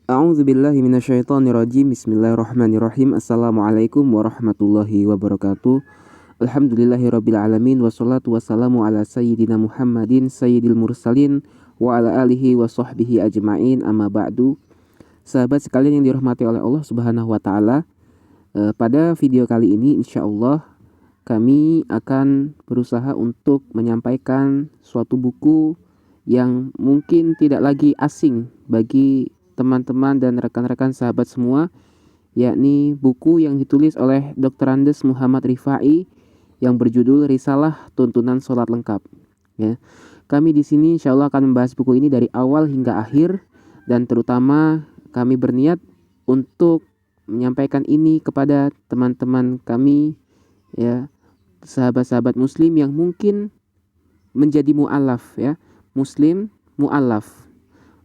A'udzubillahi minasyaitonirrajim. Bismillahirrahmanirrahim. Assalamualaikum warahmatullahi wabarakatuh. Alhamdulillahirabbil alamin wassalatu wassalamu ala sayyidina Muhammadin sayyidil mursalin wa ala alihi wa sahbihi ajma'in, amma ba'du. Sahabat sekalian yang dirahmati oleh Allah Subhanahu wa taala, pada video kali ini insyaallah kami akan berusaha untuk menyampaikan suatu buku yang mungkin tidak lagi asing bagi teman-teman dan rekan-rekan sahabat semua, yakni buku yang ditulis oleh Dr. Andes Muhammad Rifai yang berjudul Risalah Tuntunan Sholat Lengkap. Ya, kami di sini insya Allah akan membahas buku ini dari awal hingga akhir, dan terutama kami berniat untuk menyampaikan ini kepada teman-teman kami, ya, sahabat-sahabat Muslim yang mungkin menjadi mu'alaf, ya, Muslim mu'alaf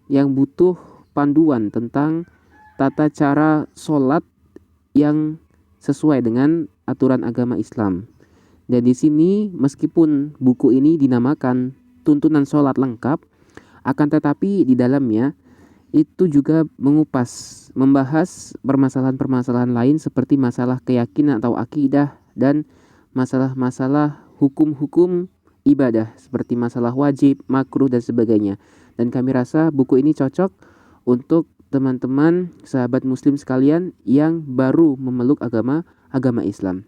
yang butuh panduan tentang tata cara sholat yang sesuai dengan aturan agama Islam. Dan di sini meskipun buku ini dinamakan Tuntunan Sholat Lengkap, akan tetapi di dalamnya itu juga membahas permasalahan-permasalahan lain seperti masalah keyakinan atau akidah dan masalah-masalah hukum-hukum ibadah seperti masalah wajib, makruh dan sebagainya. Dan kami rasa buku ini cocok untuk teman-teman sahabat muslim sekalian yang baru memeluk agama Islam.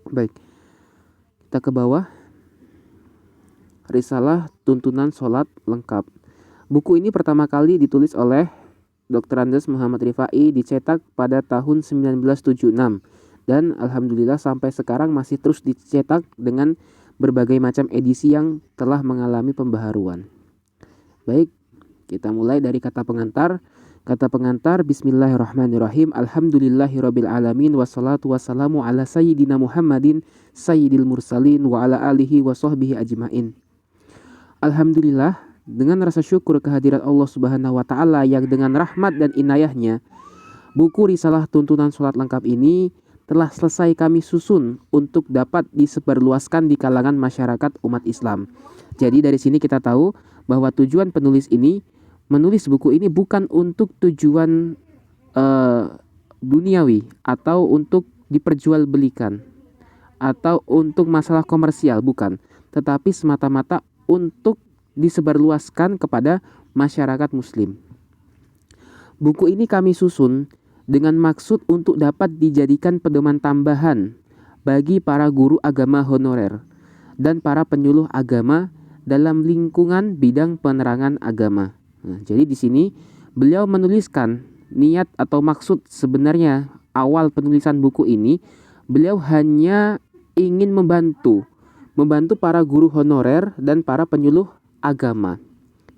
Baik, kita ke bawah. Risalah Tuntunan Sholat Lengkap. Buku ini pertama kali ditulis oleh Dr. Andes Muhammad Rifai, dicetak pada tahun 1976 dan alhamdulillah sampai sekarang masih terus dicetak dengan berbagai macam edisi yang telah mengalami pembaharuan. Baik, kita mulai dari kata pengantar. Kata pengantar, Bismillahirrahmanirrahim. Alhamdulillahirabbil alamin wassalatu wassalamu ala sayyidina Muhammadin sayyidil mursalin wa ala alihi wa sahbihi ajma'in. Alhamdulillah, dengan rasa syukur kehadirat Allah Subhanahu wa taala yang dengan rahmat dan inayahnya, buku Risalah Tuntunan Sholat Lengkap ini telah selesai kami susun untuk dapat disebarluaskan di kalangan masyarakat umat Islam. Jadi dari sini kita tahu bahwa tujuan penulis ini menulis buku ini bukan untuk tujuan duniawi atau untuk diperjualbelikan atau untuk masalah komersial, bukan, tetapi semata-mata untuk disebarluaskan kepada masyarakat muslim. Buku ini kami susun dengan maksud untuk dapat dijadikan pedoman tambahan bagi para guru agama honorer dan para penyuluh agama dalam lingkungan bidang penerangan agama. Nah, jadi di sini beliau menuliskan niat atau maksud sebenarnya awal penulisan buku ini, beliau hanya ingin membantu para guru honorer dan para penyuluh agama.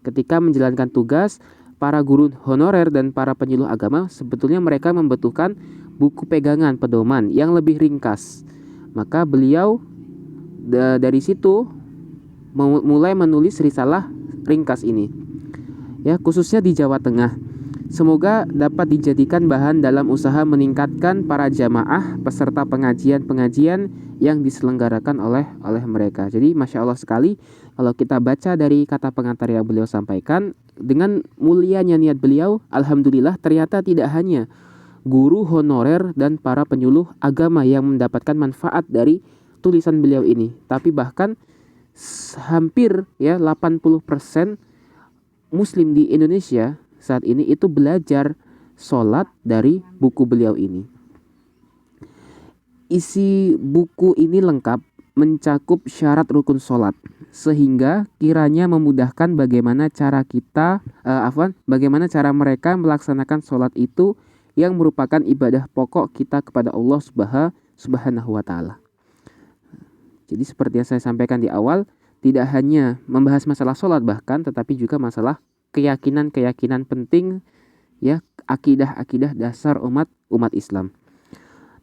Ketika menjalankan tugas, para guru honorer dan para penyuluh agama sebetulnya mereka membutuhkan buku pegangan pedoman yang lebih ringkas. Maka beliau dari situ mulai menulis risalah ringkas ini, ya, khususnya di Jawa Tengah. Semoga dapat dijadikan bahan dalam usaha meningkatkan para jamaah peserta pengajian-pengajian yang diselenggarakan oleh mereka. Jadi Masya Allah sekali kalau kita baca dari kata pengantar yang beliau sampaikan, dengan mulianya niat beliau, alhamdulillah ternyata tidak hanya guru honorer dan para penyuluh agama yang mendapatkan manfaat dari tulisan beliau ini, tapi bahkan hampir, ya, 80% Muslim di Indonesia saat ini itu belajar sholat dari buku beliau ini. Isi buku ini lengkap mencakup syarat rukun sholat, sehingga kiranya memudahkan bagaimana cara bagaimana cara mereka melaksanakan sholat itu yang merupakan ibadah pokok kita kepada Allah Subhanahu wa taala. Jadi seperti yang saya sampaikan di awal, tidak hanya membahas masalah sholat bahkan, tetapi juga masalah keyakinan-keyakinan penting, ya, akidah-akidah dasar umat Islam.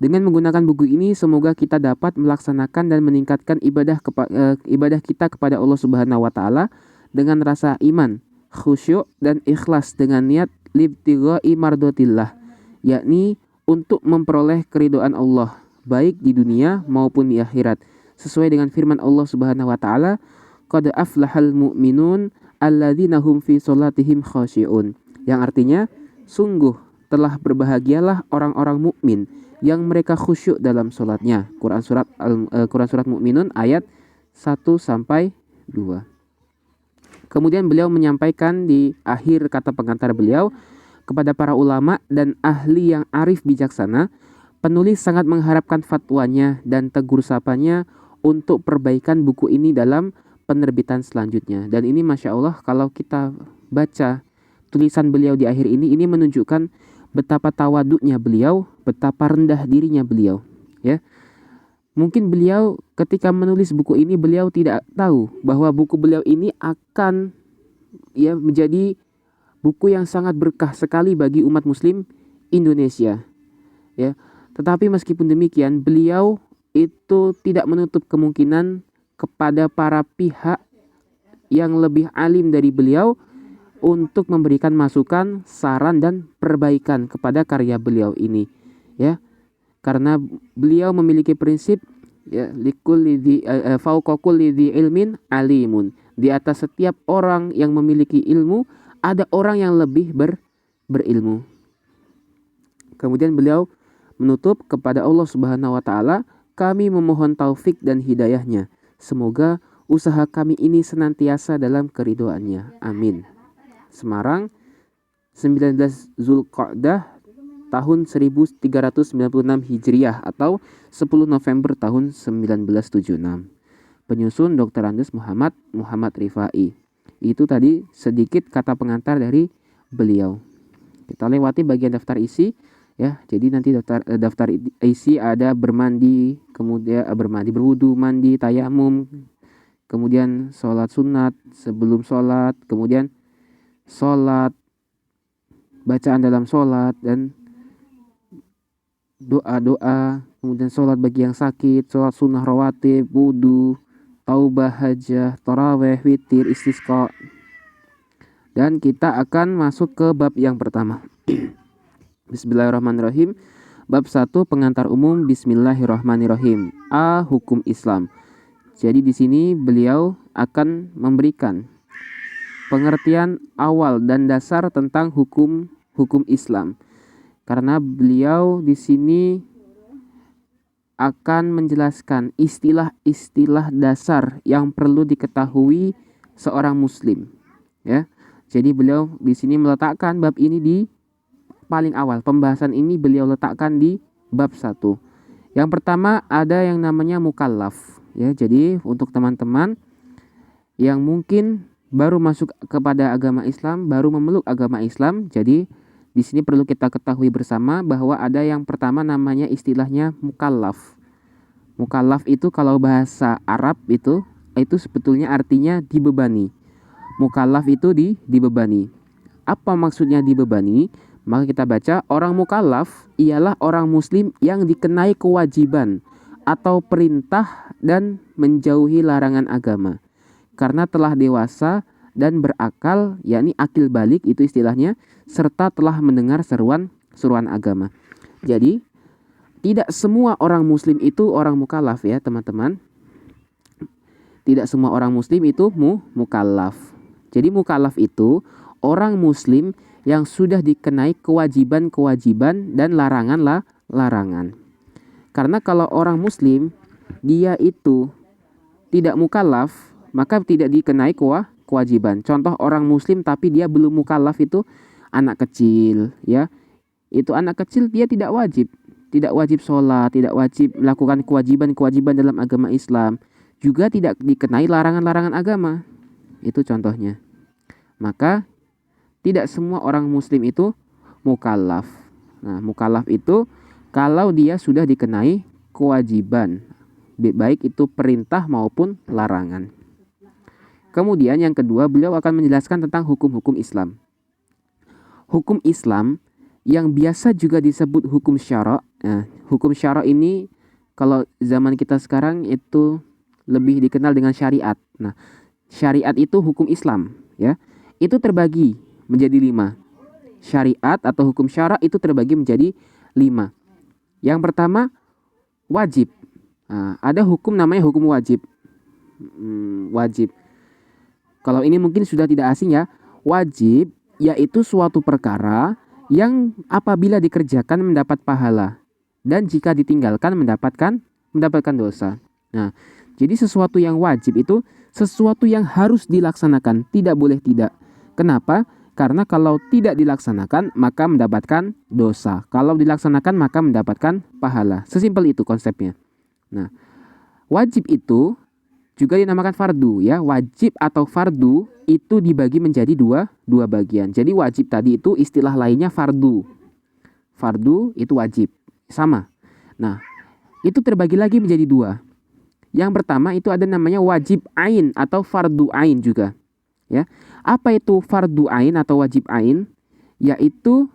Dengan menggunakan buku ini, semoga kita dapat melaksanakan dan meningkatkan ibadah kita kepada Allah Subhanahu wa taala dengan rasa iman, khusyuk dan ikhlas dengan niat libtigha'i mardotillah, yakni untuk memperoleh keridhaan Allah baik di dunia maupun di akhirat, sesuai dengan firman Allah Subhanahu wa taala, qad aflahal mu'minun alladzina hum fi sholatihim khashi'un, yang artinya Sungguh telah berbahagialah orang-orang mukmin yang mereka khusyuk dalam sholatnya. Quran surat Mukminun ayat 1 sampai 2. Kemudian beliau menyampaikan di akhir kata pengantar beliau, kepada para ulama dan ahli yang arif bijaksana, penulis sangat mengharapkan fatwanya dan tegur sapanya untuk perbaikan buku ini dalam penerbitan selanjutnya. Dan ini Masya Allah, kalau kita baca tulisan beliau di akhir ini menunjukkan betapa tawaduknya beliau, betapa rendah dirinya beliau, ya. Mungkin beliau ketika menulis buku ini beliau tidak tahu bahwa buku beliau ini akan menjadi buku yang sangat berkah sekali bagi umat muslim Indonesia, ya. Tetapi meskipun demikian, beliau itu tidak menutup kemungkinan kepada para pihak yang lebih alim dari beliau untuk memberikan masukan, saran dan perbaikan kepada karya beliau ini, ya. Karena beliau memiliki prinsip, ya, fauqa kulli dzi ilmin alimun. Di atas setiap orang yang memiliki ilmu ada orang yang lebih berilmu. Kemudian beliau menutup, kepada Allah Subhanahu wa taala kami memohon taufik dan hidayahnya. Semoga usaha kami ini senantiasa dalam keridhoannya. Amin. Semarang, 19 Zulqa'dah tahun 1396 Hijriah atau 10 November tahun 1976. Penyusun Dr. Andes Muhammad Rifai. Itu tadi sedikit kata pengantar dari beliau. Kita lewati bagian daftar isi, ya. Jadi nanti daftar isi ada bermandi, kemudian berwudu, mandi, tayamum, kemudian sholat sunat sebelum sholat, kemudian sholat, bacaan dalam sholat, dan doa-doa, kemudian sholat bagi yang sakit, sholat sunnah rawatib, wudu, taubah, hajah, taraweh, witir, istisqa. Dan kita akan masuk ke bab yang pertama. Bismillahirrahmanirrahim. Bab 1, pengantar umum. Bismillahirrahmanirrahim. A. Hukum Islam. Jadi di sini beliau akan memberikan pengertian awal dan dasar tentang hukum Islam. Karena beliau di sini akan menjelaskan istilah-istilah dasar yang perlu diketahui seorang muslim, ya. Jadi beliau di sini meletakkan bab ini di paling awal. Pembahasan ini beliau letakkan di bab 1. Yang pertama ada yang namanya mukallaf, ya. Jadi untuk teman-teman yang mungkin baru masuk kepada agama Islam, baru memeluk agama Islam, jadi di sini perlu kita ketahui bersama bahwa ada yang pertama namanya istilahnya mukallaf. Mukallaf itu kalau bahasa Arab itu sebetulnya artinya dibebani. Mukallaf itu dibebani. Apa maksudnya dibebani? Maka kita baca, orang mukallaf ialah orang muslim yang dikenai kewajiban atau perintah dan menjauhi larangan agama. Karena telah dewasa dan berakal, yakni akil balik itu istilahnya, serta telah mendengar seruan agama. Jadi tidak semua orang muslim itu orang mukallaf, ya teman-teman. Tidak semua orang muslim itu mukallaf. Jadi mukallaf itu orang muslim yang sudah dikenai kewajiban-kewajiban dan larangan. Karena kalau orang muslim dia itu tidak mukallaf, maka tidak dikenai kewajiban. Contoh orang muslim tapi dia belum mukallaf itu anak kecil, ya. Itu anak kecil dia tidak wajib sholat, tidak wajib melakukan kewajiban-kewajiban dalam agama Islam, juga tidak dikenai larangan-larangan agama. Itu contohnya. Maka tidak semua orang muslim itu mukallaf. Nah, mukallaf itu kalau dia sudah dikenai kewajiban, baik itu perintah maupun larangan. Kemudian yang kedua, beliau akan menjelaskan tentang hukum-hukum Islam. Hukum Islam yang biasa juga disebut hukum syara'. Nah, hukum syara' ini kalau zaman kita sekarang itu lebih dikenal dengan syariat. Nah, syariat itu hukum Islam, ya. Itu terbagi menjadi 5. Syariat atau hukum syara' itu terbagi menjadi 5. Yang pertama, wajib. Nah, ada hukum namanya hukum wajib. Wajib. Kalau ini mungkin sudah tidak asing, ya. Wajib yaitu suatu perkara yang apabila dikerjakan mendapat pahala dan jika ditinggalkan mendapatkan dosa. Nah, jadi sesuatu yang wajib itu sesuatu yang harus dilaksanakan, tidak boleh tidak. Kenapa? Karena kalau tidak dilaksanakan maka mendapatkan dosa. Kalau dilaksanakan maka mendapatkan pahala. Sesimpel itu konsepnya. Nah, wajib itu juga dinamakan fardu ya. Wajib atau fardu itu dibagi menjadi dua bagian. Jadi wajib tadi itu istilah lainnya fardu. Fardu itu wajib. Sama. Nah, itu terbagi lagi menjadi dua. Yang pertama itu ada namanya wajib ain atau fardu ain juga. Ya. Apa itu fardu ain atau wajib ain? Yaitu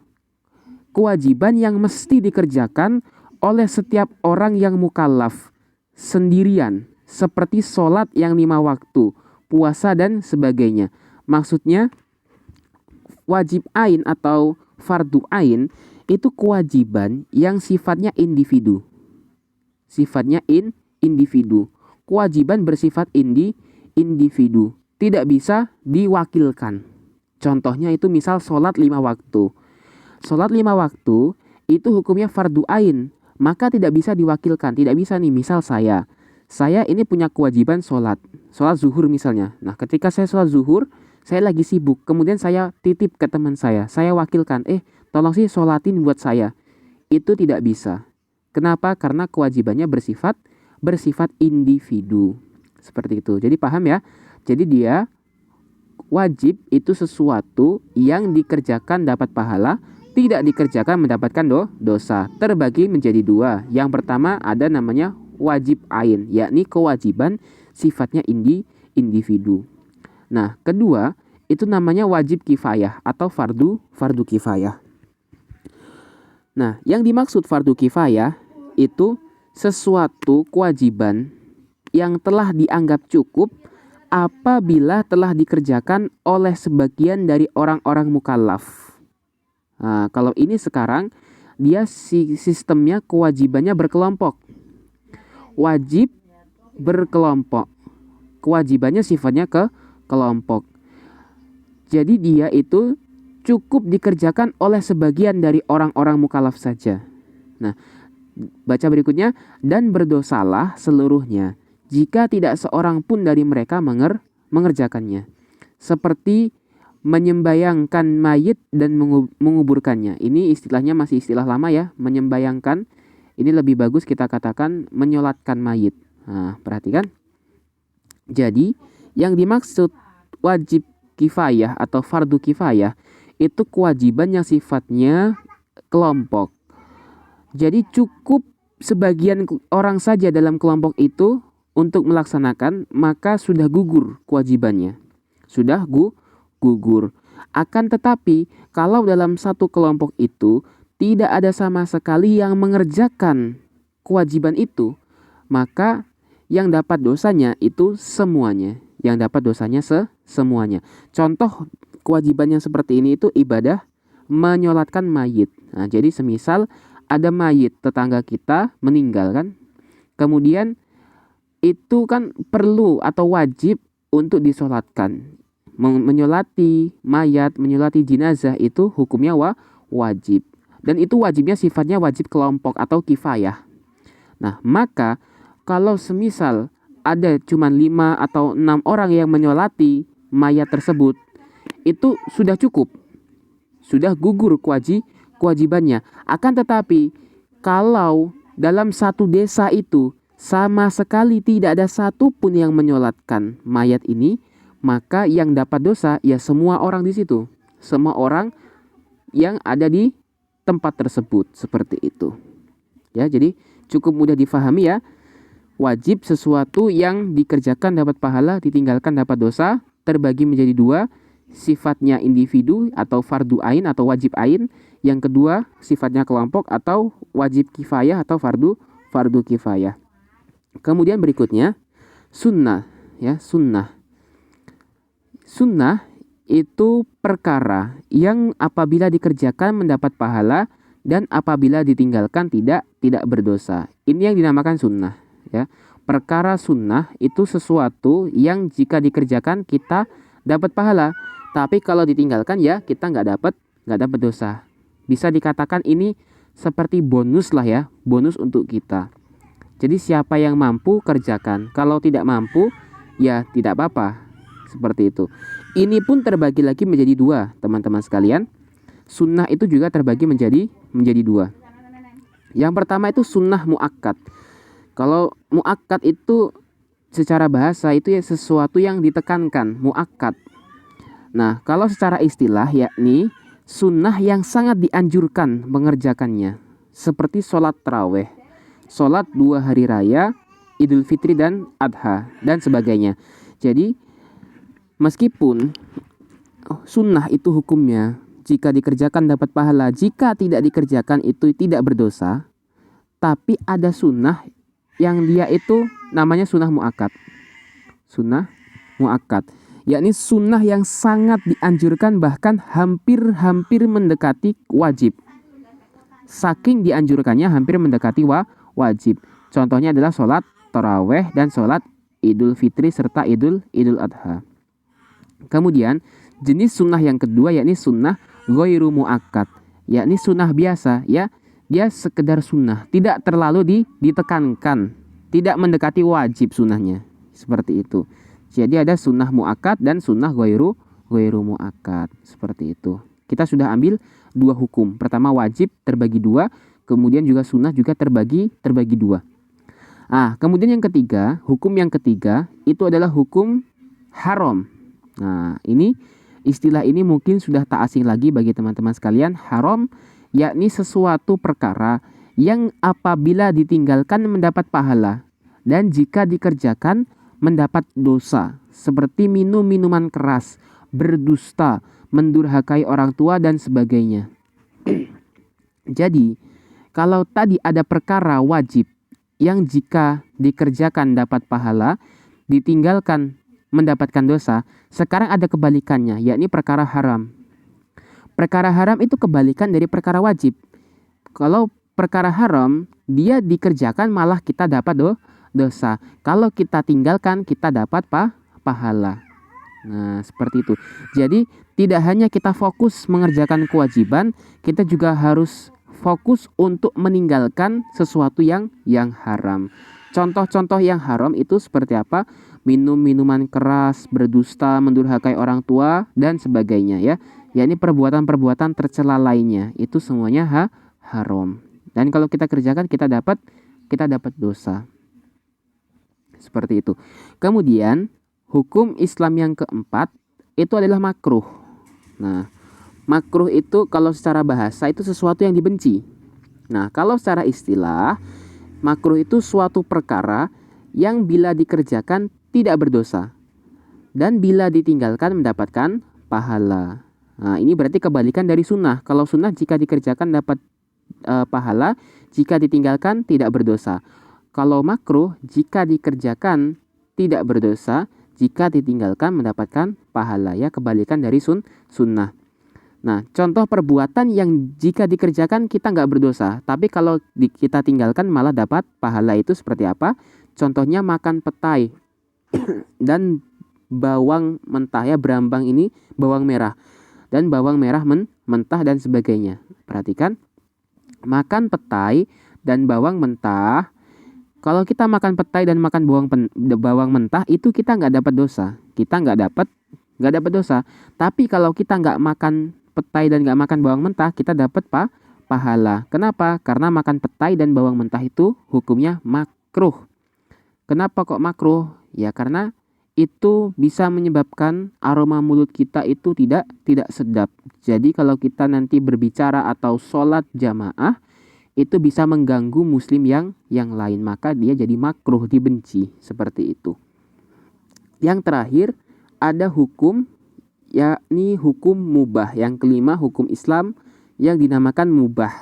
kewajiban yang mesti dikerjakan oleh setiap orang yang mukallaf sendirian, seperti sholat yang 5 waktu, puasa dan sebagainya. Maksudnya wajib ain atau fardu ain itu kewajiban yang sifatnya individu. Sifatnya individu. Kewajiban bersifat individu. Tidak bisa diwakilkan. Contohnya itu misal sholat 5 waktu. Sholat 5 waktu itu hukumnya fardu ain. Maka tidak bisa diwakilkan. Tidak bisa nih misal saya ini punya kewajiban sholat zuhur misalnya. Nah ketika saya sholat zuhur, saya lagi sibuk. Kemudian saya titip ke teman saya wakilkan, tolong sih sholatin buat saya. Itu tidak bisa. Kenapa? Karena kewajibannya bersifat individu. Seperti itu. Jadi paham ya? Jadi dia wajib itu sesuatu yang dikerjakan dapat pahala, tidak dikerjakan mendapatkan dosa. Terbagi menjadi dua. Yang pertama ada namanya wajib ain, yakni kewajiban sifatnya individu. Nah, kedua itu namanya wajib kifayah atau fardu kifayah. Nah, yang dimaksud fardu kifayah itu sesuatu kewajiban yang telah dianggap cukup apabila telah dikerjakan oleh sebagian dari orang-orang mukallaf. Nah, kalau ini sekarang dia sistemnya kewajibannya berkelompok. Wajib berkelompok. Kewajibannya sifatnya kelompok. Jadi dia itu cukup dikerjakan oleh sebagian dari orang-orang mukallaf saja. Nah, baca berikutnya, dan berdosalah seluruhnya jika tidak seorang pun dari mereka mengerjakannya. Seperti menyembayangkan mayit dan menguburkannya. Ini istilahnya masih istilah lama ya, menyembayangkan. Ini lebih bagus kita katakan menyolatkan mayit. Nah, perhatikan. Jadi, yang dimaksud wajib kifayah atau fardu kifayah itu kewajiban yang sifatnya kelompok. Jadi cukup sebagian orang saja dalam kelompok itu untuk melaksanakan, maka sudah gugur kewajibannya. Sudah gugur. Akan tetapi, kalau dalam satu kelompok itu tidak ada sama sekali yang mengerjakan kewajiban itu, maka yang dapat dosanya itu semuanya. Yang dapat dosanya semuanya. Contoh kewajiban yang seperti ini itu ibadah menyolatkan mayit. Nah, jadi semisal ada mayit tetangga kita meninggal kan, kemudian itu kan perlu atau wajib untuk disolatkan. Menyolati mayat, menyolati jenazah itu hukumnya wajib. Dan itu wajibnya sifatnya wajib kelompok atau kifayah. Nah, maka kalau semisal ada cuma 5 atau 6 orang yang menyolati mayat tersebut, itu sudah cukup. Sudah gugur kewajibannya. Akan tetapi, kalau dalam satu desa itu sama sekali tidak ada satu pun yang menyolatkan mayat ini, maka yang dapat dosa ya semua orang di situ. Semua orang yang ada di tempat tersebut, seperti itu. Ya, jadi cukup mudah difahami ya. Wajib sesuatu yang dikerjakan dapat pahala, ditinggalkan dapat dosa, terbagi menjadi dua, sifatnya individu atau fardu ain atau wajib ain. Yang kedua, sifatnya kelompok atau wajib kifayah atau fardu kifayah. Kemudian berikutnya, sunnah ya, sunnah. Sunnah itu perkara yang apabila dikerjakan mendapat pahala dan apabila ditinggalkan tidak berdosa. Ini yang dinamakan sunnah ya. Perkara sunnah itu sesuatu yang jika dikerjakan kita dapat pahala, tapi kalau ditinggalkan ya kita nggak dapat dosa. Bisa dikatakan ini seperti bonus lah ya, bonus untuk kita. Jadi siapa yang mampu kerjakan, kalau tidak mampu ya tidak apa-apa. Seperti itu. Ini pun terbagi lagi menjadi dua, teman-teman sekalian. Sunnah itu juga terbagi menjadi dua. Yang pertama itu sunnah muakkad. Kalau muakkad itu secara bahasa itu ya sesuatu yang ditekankan, muakkad. Nah, kalau secara istilah yakni sunnah yang sangat dianjurkan mengerjakannya. Seperti sholat taraweh, sholat 2 hari raya, Idul Fitri dan Adha, dan sebagainya. Jadi, meskipun sunnah itu hukumnya, jika dikerjakan dapat pahala, jika tidak dikerjakan itu tidak berdosa, tapi ada sunnah yang dia itu namanya sunnah muakkad. Sunnah muakkad, yakni sunnah yang sangat dianjurkan, bahkan hampir mendekati wajib. Saking dianjurkannya hampir mendekati wajib. Contohnya adalah sholat taraweh dan sholat Idul Fitri serta Idul Adha. Kemudian jenis sunnah yang kedua yakni sunnah ghairu muakkad, yakni sunnah biasa ya. Dia sekedar sunnah, tidak terlalu ditekankan, tidak mendekati wajib sunnahnya. Seperti itu. Jadi ada sunnah muakkad dan sunnah ghairu muakkad. Seperti itu. Kita sudah ambil dua hukum. Pertama wajib terbagi dua, kemudian juga sunnah juga terbagi dua. Kemudian yang ketiga, hukum yang ketiga itu adalah hukum haram. Nah, ini istilah ini mungkin sudah tak asing lagi bagi teman-teman sekalian. Haram yakni sesuatu perkara yang apabila ditinggalkan mendapat pahala dan jika dikerjakan mendapat dosa, seperti minum minuman keras, berdusta, mendurhakai orang tua dan sebagainya. Jadi, kalau tadi ada perkara wajib yang jika dikerjakan dapat pahala, ditinggalkan mendapatkan dosa, sekarang ada kebalikannya, yakni perkara haram. Perkara haram itu kebalikan dari perkara wajib. Kalau perkara haram, dia dikerjakan malah kita dapat dosa. Kalau kita tinggalkan, kita dapat pahala. Nah, seperti itu. Jadi, tidak hanya kita fokus mengerjakan kewajiban, kita juga harus fokus untuk meninggalkan sesuatu yang haram. Contoh-contoh yang haram itu seperti apa? Minum minuman keras, berdusta, mendurhakai orang tua, dan sebagainya ya. Yakni perbuatan-perbuatan tercela lainnya. Itu semuanya haram. Dan kalau kita kerjakan, kita dapat dosa. Seperti itu. Kemudian, hukum Islam yang keempat itu adalah makruh. Nah, makruh itu kalau secara bahasa itu sesuatu yang dibenci. Nah, kalau secara istilah, makruh itu suatu perkara yang bila dikerjakan tidak berdosa dan bila ditinggalkan mendapatkan pahala. Nah, ini berarti kebalikan dari sunnah. Kalau sunnah jika dikerjakan dapat pahala, jika ditinggalkan tidak berdosa. Kalau makruh jika dikerjakan tidak berdosa, jika ditinggalkan mendapatkan pahala. Ya, kebalikan dari sunnah. Nah, contoh perbuatan yang jika dikerjakan kita nggak berdosa, tapi kalau kita tinggalkan malah dapat pahala itu seperti apa? Contohnya makan petai dan bawang mentah ya, berambang ini bawang merah dan bawang merah mentah dan sebagainya. Perhatikan, makan petai dan bawang mentah. Kalau kita makan petai dan makan bawang mentah itu kita nggak dapat dosa. Kita nggak dapat dosa. Tapi kalau kita nggak makan petai dan nggak makan bawang mentah, kita dapat pahala. Kenapa? Karena makan petai dan bawang mentah itu hukumnya makruh. Kenapa kok makruh? Ya karena itu bisa menyebabkan aroma mulut kita itu tidak sedap. Jadi kalau kita nanti berbicara atau sholat jamaah itu bisa mengganggu muslim yang lain, maka dia jadi makruh, dibenci, seperti itu. Yang terakhir ada hukum yakni hukum mubah. Yang kelima hukum Islam yang dinamakan mubah.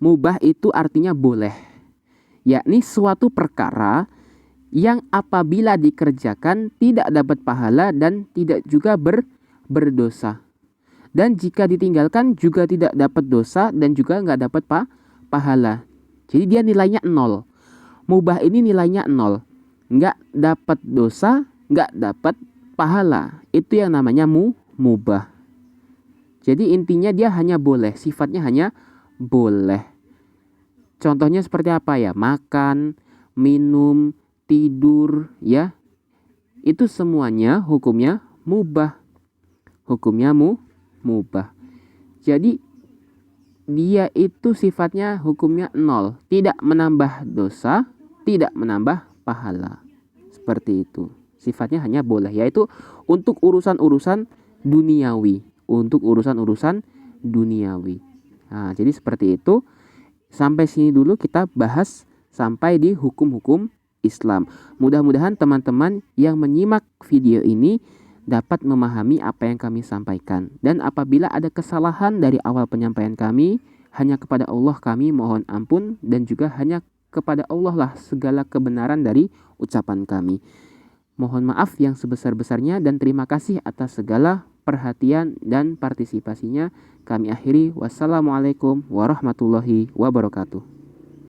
Mubah itu artinya boleh, yakni suatu perkara yang apabila dikerjakan tidak dapat pahala dan tidak juga berdosa. Dan jika ditinggalkan juga tidak dapat dosa dan juga nggak dapat pahala. Jadi dia nilainya 0. Mubah ini nilainya 0. Nggak dapat dosa, nggak dapat pahala. Itu yang namanya mubah. Jadi intinya dia hanya boleh, sifatnya hanya boleh. Contohnya seperti apa ya? Makan, minum, tidur, ya. Itu semuanya hukumnya mubah. Hukumnya mubah. Jadi dia itu sifatnya hukumnya 0, tidak menambah dosa, tidak menambah pahala. Seperti itu. Sifatnya hanya boleh, yaitu untuk urusan-urusan duniawi, untuk urusan-urusan duniawi. Nah, jadi seperti itu. Sampai sini dulu kita bahas sampai di hukum-hukum Islam. Mudah-mudahan teman-teman yang menyimak video ini dapat memahami apa yang kami sampaikan. Dan apabila ada kesalahan dari awal penyampaian kami, hanya kepada Allah kami mohon ampun, dan juga hanya kepada Allah lah segala kebenaran dari ucapan kami. Mohon maaf yang sebesar-besarnya dan terima kasih atas segala perhatian dan partisipasinya. Kami akhiri. Wassalamualaikum warahmatullahi wabarakatuh.